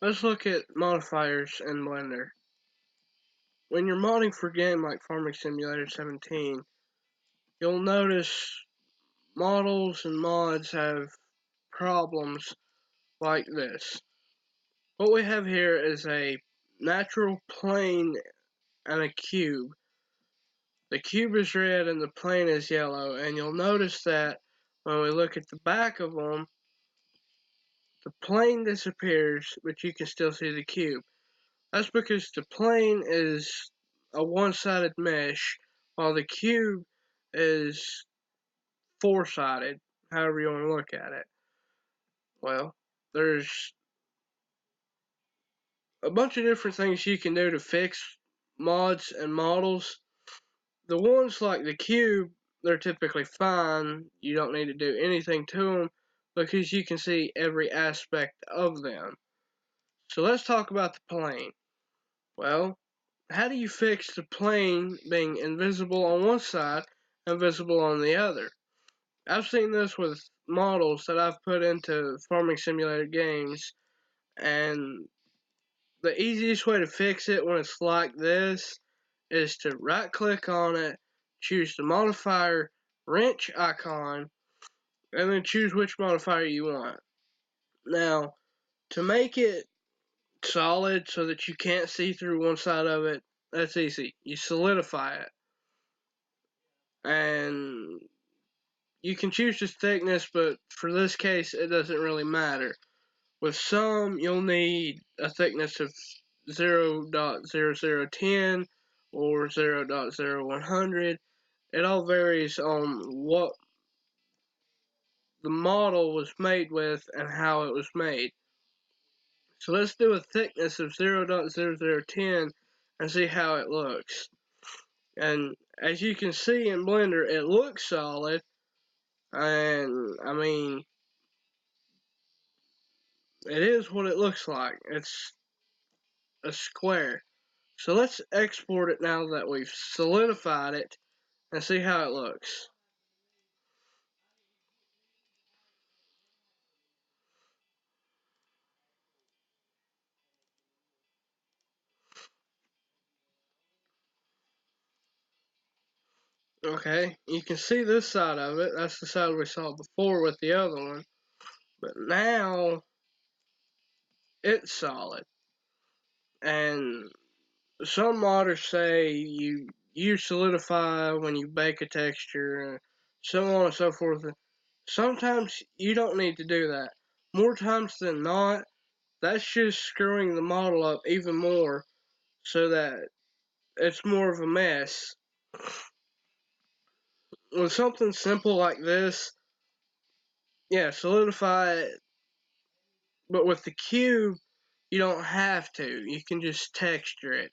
Let's look at modifiers in Blender. When you're modding for a game like Farming Simulator 17, you'll notice models and mods have problems like this. What we have here is a natural plane and a cube. The cube is red and the plane is yellow, and you'll notice that when we look at the back of them, the plane disappears, but you can still see the cube. That's because the plane is a one-sided mesh, while the cube is four-sided, however you want to look at it. Well, there's a bunch of different things you can do to fix mods and models. The ones like the cube, they're typically fine. You don't need to do anything to them because you can see every aspect of them. So let's talk about the plane. Well, how do you fix the plane being invisible on one side and visible on the other? I've seen this with models that I've put into Farming Simulator games, and the easiest way to fix it when it's like this is to right click on it, choose the modifier wrench icon, and then choose which modifier you want. Now, to make it solid so that you can't see through one side of it, that's easy. You solidify it. And you can choose the thickness, but for this case, it doesn't really matter. With some, you'll need a thickness of 0.0010 or 0.0100. It all varies on what the model was made with and how it was made. So let's do a thickness of 0.0010 and see how it looks. And as you can see in Blender, it looks solid. And I mean, it is what it looks like. It's a square. So let's export it now that we've solidified it and see how it looks. Okay, you can see this side of it. That's the side we saw before with the other one. But now it's solid. And some modders say you use solidify when you bake a texture, so on and so forth. Sometimes you don't need to do that. More times than not, that's just screwing the model up even more so that it's more of a mess. With something simple like this, yeah, solidify it, but with the cube, you don't have to. You can just texture it.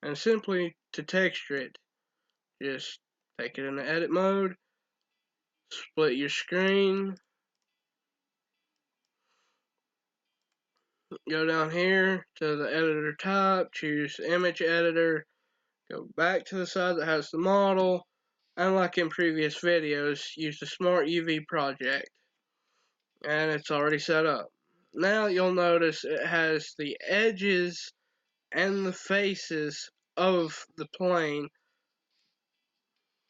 And simply to texture it, just take it into edit mode, split your screen, go down here to the editor type, choose image editor, go back to the side that has the model, and like in previous videos, use the Smart UV project. And it's already set up. Now you'll notice it has the edges and the faces of the plane.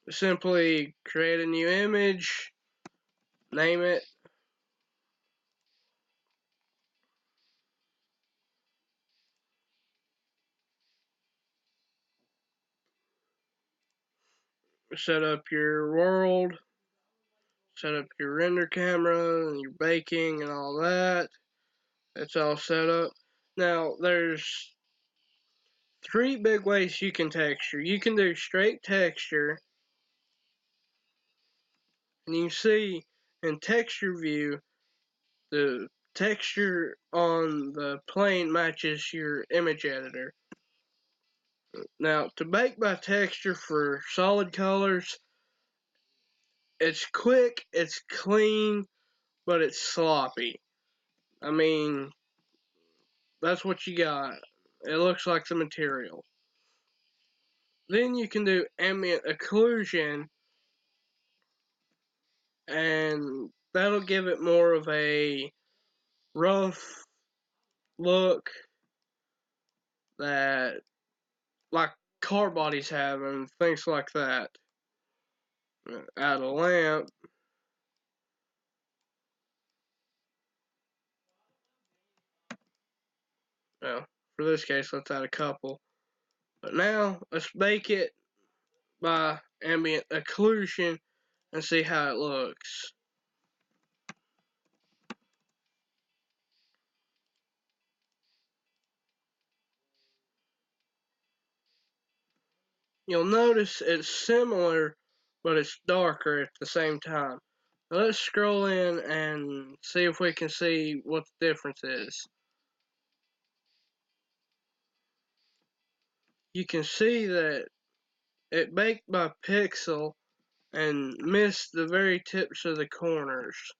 Simply create a new image, name it, set up your world, set up your render camera and your baking and all that. It's all set up. Now there's three big ways you can texture. You can do straight texture, and you see in texture view the texture on the plane matches your image editor. Now to bake by texture for solid colors, it's quick, it's clean, but it's sloppy. I mean, that's what you got. It looks like the material. Then you can do ambient occlusion, and that'll give it more of a rough look that like car bodies have and things like that. Add a lamp. Well, for this case, let's add a couple. But now let's bake it by ambient occlusion and see how it looks. You'll notice it's similar, but it's darker at the same time. Now let's scroll in and see if we can see what the difference is. You can see that it baked by pixel and missed the very tips of the corners.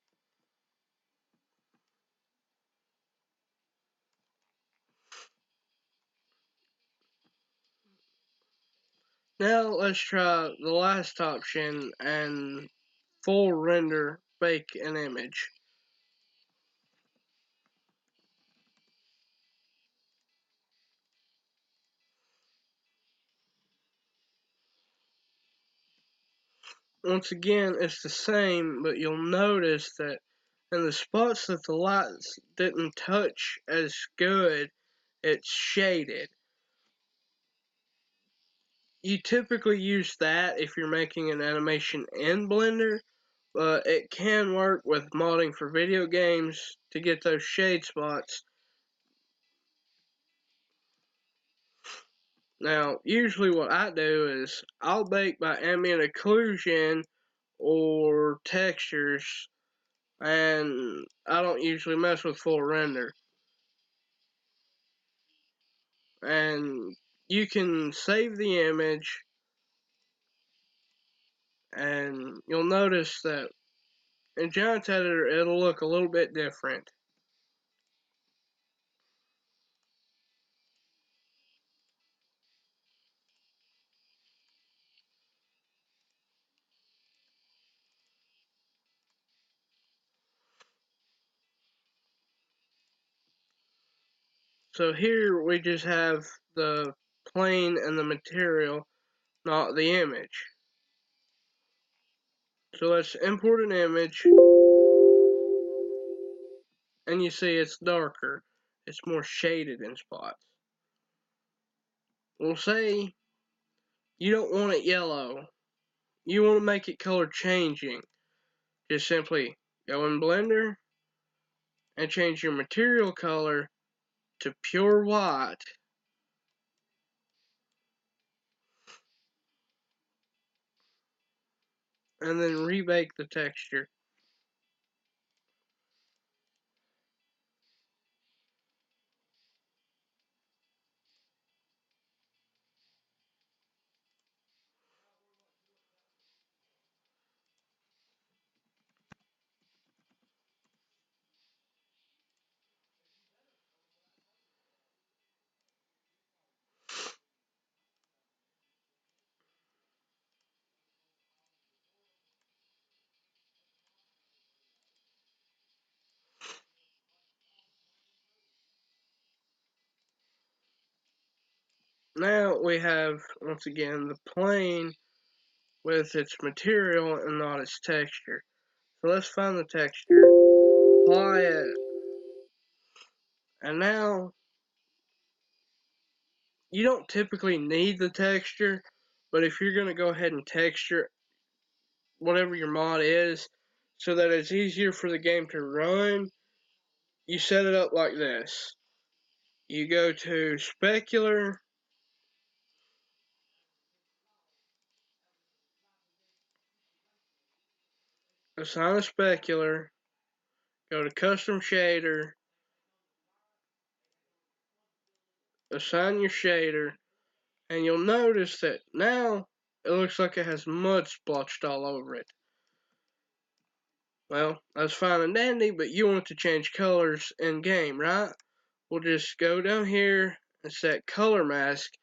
Now let's try the last option and full render bake an image. Once again, it's the same, but you'll notice that in the spots that the lights didn't touch as good, it's shaded. You typically use that if you're making an animation in Blender, but it can work with modding for video games to get those shade spots. Now, usually what I do is I'll bake by ambient occlusion or textures, and I don't usually mess with full render. And you can save the image, and you'll notice that in Giant Editor it'll look a little bit different. So here we just have the plane and the material, not the image. So let's import an image, and you see it's darker. It's more shaded in spots. We'll say you don't want it yellow. You want to make it color changing. Just simply go in Blender and change your material color to pure white. And then rebake the texture. Now we have, once again, the plane with its material and not its texture. So let's find the texture, apply it, and now you don't typically need the texture, but if you're going to go ahead and texture whatever your mod is so that it's easier for the game to run, you set it up like this. You go to specular, assign a specular, go to custom shader, assign your shader, and you'll notice that now it looks like it has mud splotched all over it. Well, that's fine and dandy, but you want to change colors in game, right? We'll just go down here and set color mask,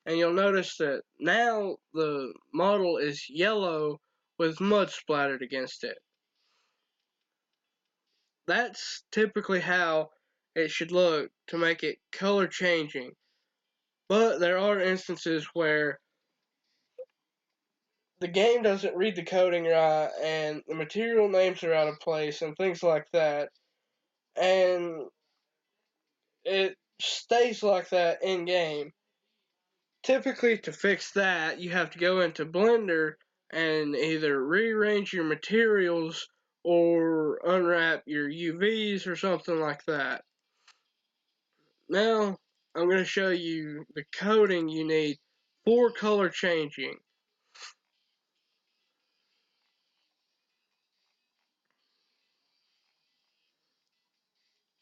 and you'll notice that now the model is yellow with mud splattered against it. That's typically how it should look to make it color changing. But there are instances where the game doesn't read the coding right and the material names are out of place and things like that. And it stays like that in game. Typically, to fix that, you have to go into Blender and either rearrange your materials or unwrap your UVs or something like that. Now, I'm going to show you the coding you need for color changing.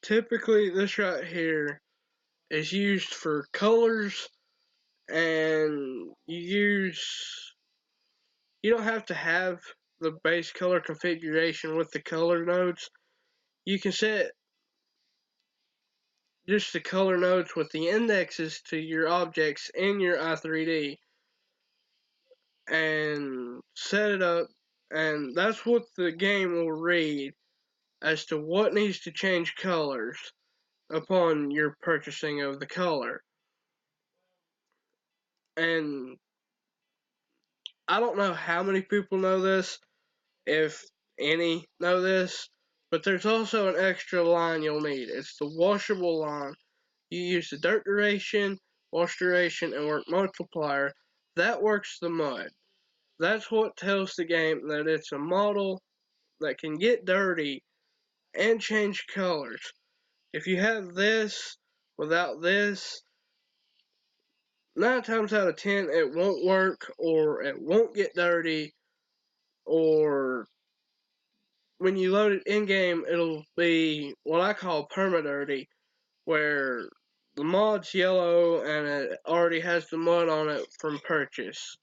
Typically, this right here is used for colors, and you don't have to have the base color configuration with the color nodes. You can set just the color nodes with the indexes to your objects in your i3D and set it up, and that's what the game will read as to what needs to change colors upon your purchasing of the color. And I don't know how many people know this, if any know this, but there's also an extra line you'll need. It's the washable line. You use the dirt duration, wash duration, and work multiplier. That works the mud. That's what tells the game that it's a model that can get dirty and change colors. If you have this without this, 9 times out of 10 it won't work, or it won't get dirty, or when you load it in game it'll be what I call perma-dirty, where the mod's yellow and it already has the mud on it from purchase.